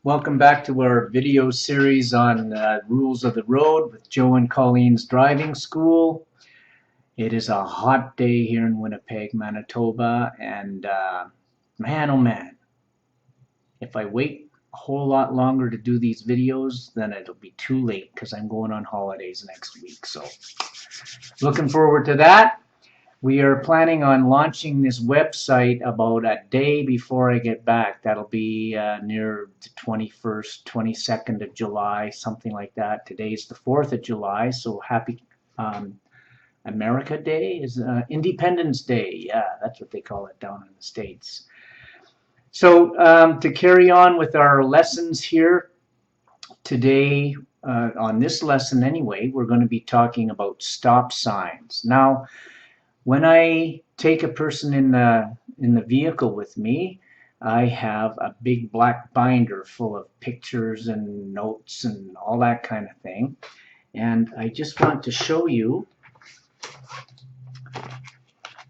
Welcome back to our video series on rules of the road with Joe and Colleen's driving school. It is a hot day here in Winnipeg, Manitoba, and man, oh man, if I wait a whole lot longer to do these videos, then it'll be too late because I'm going on holidays next week. So looking forward to that. We are planning on launching this website about a day before I get back. That'll be near the 21st, 22nd of July, something like that. Today's the 4th of July, so happy America Day is Independence Day. Yeah, that's what they call it down in the States. So to carry on with our lessons here today, on this lesson anyway, we're going to be talking about stop signs. Now, when I take a person in the vehicle with me, I have a big black binder full of pictures and notes and all that kind of thing. And I just want to show you,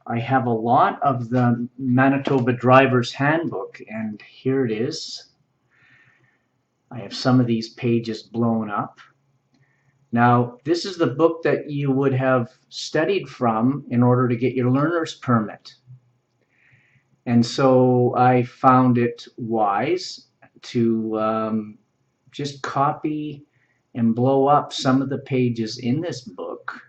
I have a lot of the Manitoba Driver's Handbook, and here it is. I have some of these pages blown up. Now, this is the book that you would have studied from in order to get your learner's permit. And so I found it wise to just copy and blow up some of the pages in this book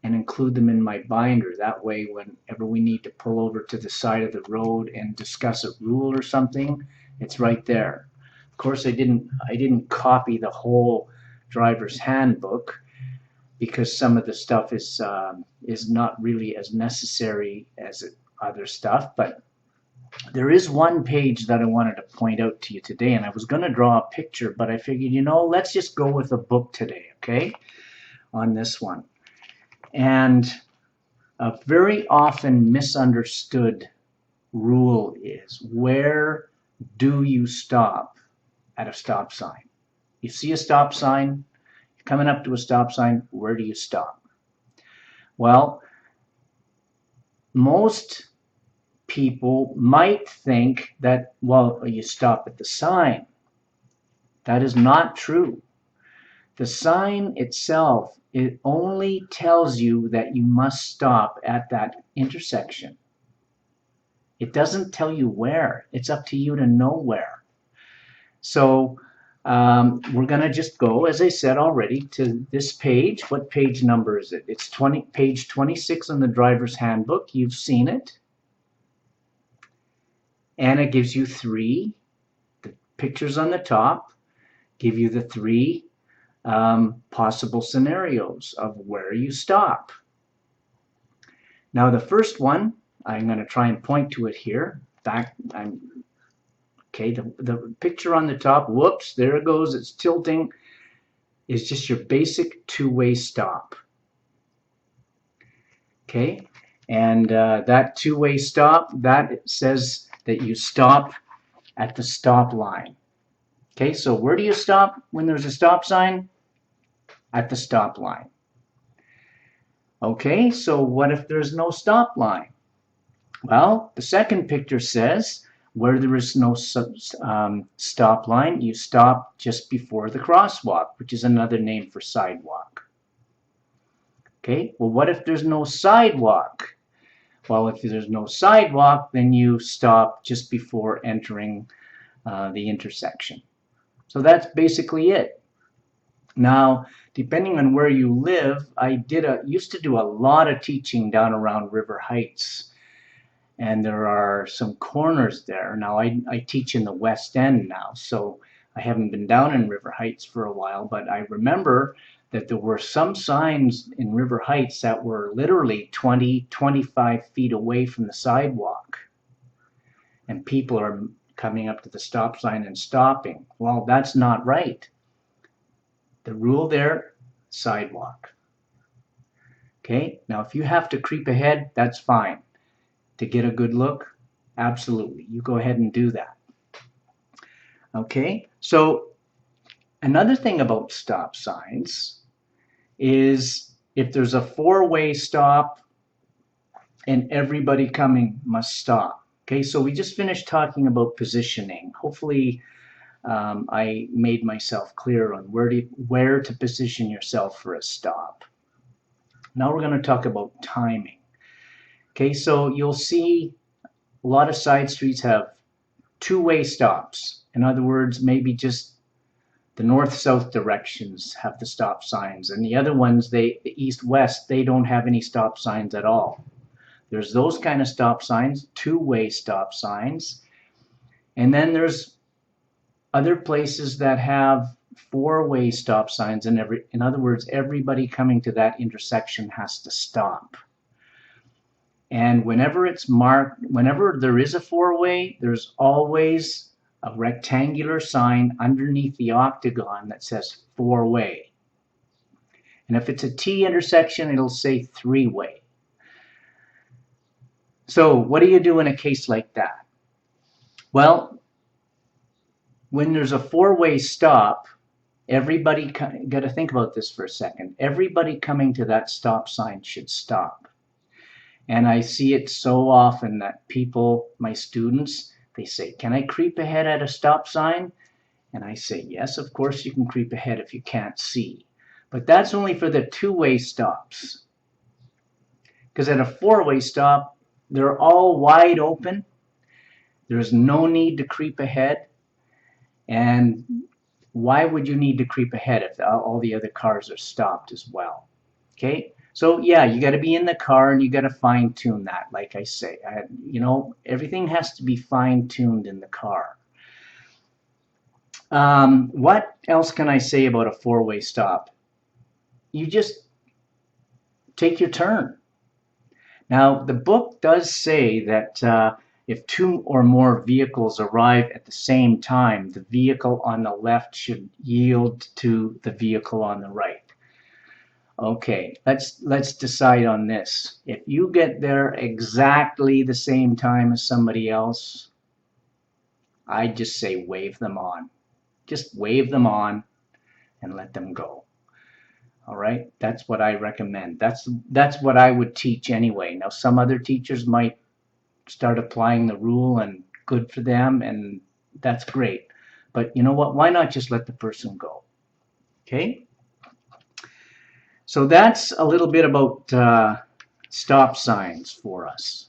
and include them in my binder. That way, whenever we need to pull over to the side of the road and discuss a rule or something, it's right there. Of course, I didn't copy the whole driver's handbook because some of the stuff is not really as necessary as other stuff, but there is one page that I wanted to point out to you today, and I was going to draw a picture, but I figured, let's just go with a book today, okay, on this one. And a very often misunderstood rule is, where do you stop at a stop sign? You see a stop sign, you're coming up to a stop sign, where do you stop? Well, most people might think that, well, you stop at the sign. That is not true. The sign itself, it only tells you that you must stop at that intersection. It doesn't tell you where. It's up to you to know where. So we're going to just go, as I said already, to this page. What page number is it? It's page 26 on the driver's handbook. You've seen it. And it gives you the pictures on the top give you the three possible scenarios of where you stop. Now the first one, I'm going to try and point to it here. Okay, the picture on the top, whoops, there it goes, it's tilting, is just your basic two-way stop. Okay, and that two-way stop, that says that you stop at the stop line. Okay, so where do you stop when there's a stop sign? At the stop line. Okay, so what if there's no stop line? Well, the second picture says, where there is no stop line, you stop just before the crosswalk, which is another name for sidewalk. Okay, well, what if there's no sidewalk? Well, if there's no sidewalk, then you stop just before entering the intersection. So that's basically it. Now, depending on where you live, I used to do a lot of teaching down around River Heights. And there are some corners there. Now, I teach in the West End now, so I haven't been down in River Heights for a while, but I remember that there were some signs in River Heights that were literally 20, 25 feet away from the sidewalk. And people are coming up to the stop sign and stopping. Well, that's not right. The rule there, sidewalk. Okay, now if you have to creep ahead, that's fine. To get a good look, absolutely. You go ahead and do that. Okay, so another thing about stop signs is if there's a four-way stop and everybody coming must stop. Okay, so we just finished talking about positioning. Hopefully I made myself clear on where to position yourself for a stop. Now we're going to talk about timing. Okay, so you'll see a lot of side streets have two-way stops. In other words, maybe just the north-south directions have the stop signs, and the other ones, the east-west, they don't have any stop signs at all. There's those kind of stop signs, two-way stop signs, and then there's other places that have four-way stop signs, and in other words, everybody coming to that intersection has to stop. And whenever it's marked, whenever there is a four-way, there's always a rectangular sign underneath the octagon that says four-way. And if it's a T intersection, it'll say three-way. So what do you do in a case like that? Well, when there's a four-way stop, everybody got to think about this for a second. Everybody coming to that stop sign should stop. And I see it so often that people, my students, they say, "Can I creep ahead at a stop sign?" And I say, yes, of course you can creep ahead if you can't see. But that's only for the two-way stops. Because at a four-way stop, they're all wide open. There's no need to creep ahead. And why would you need to creep ahead if all the other cars are stopped as well? Okay, so yeah, you got to be in the car and you got to fine-tune that. Like I say, you know, everything has to be fine-tuned in the car. What else can I say about a four-way stop? You just take your turn. Now, the book does say that if two or more vehicles arrive at the same time, the vehicle on the left should yield to the vehicle on the right. Okay, let's decide on this. If you get there exactly the same time as somebody else, I just say wave them on. Just wave them on and let them go. All right, that's what I recommend. That's what I would teach anyway. Now, some other teachers might start applying the rule, and good for them, and that's great. But you know what? Why not just let the person go? Okay. So that's a little bit about stop signs for us.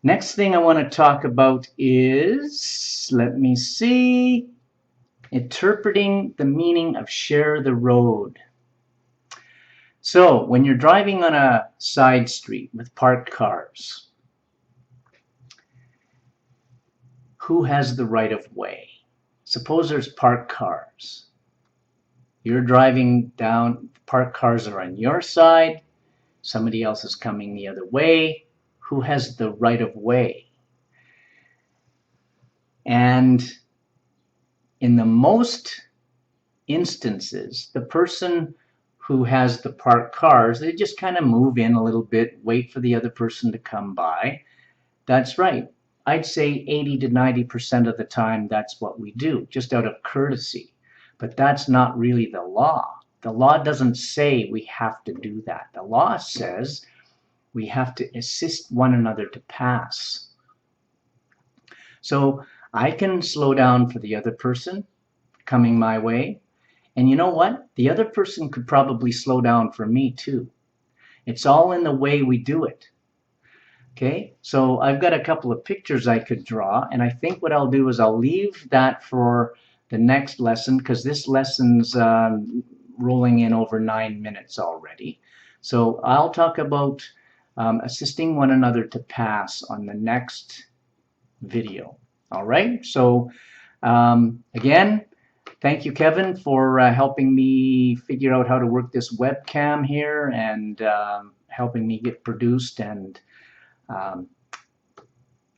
Next thing I want to talk about is, let me see, interpreting the meaning of share the road. So when you're driving on a side street with parked cars, who has the right of way? Suppose there's parked cars. You're driving down, parked cars are on your side, somebody else is coming the other way. Who has the right of way? And in the most instances, the person who has the parked cars, they just kind of move in a little bit, wait for the other person to come by. That's right. I'd say 80 to 90% of the time that's what we do, just out of courtesy. But that's not really the law. The law doesn't say we have to do that. The law says we have to assist one another to pass. So I can slow down for the other person coming my way. And you know what? The other person could probably slow down for me too. It's all in the way we do it. Okay, so I've got a couple of pictures I could draw, and I think what I'll do is I'll leave that for the next lesson, because this lesson's rolling in over 9 minutes already. So I'll talk about assisting one another to pass on the next video. All right, so again, thank you, Kevin, for helping me figure out how to work this webcam here and helping me get produced. And the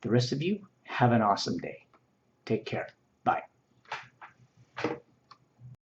rest of you, have an awesome day. Take care.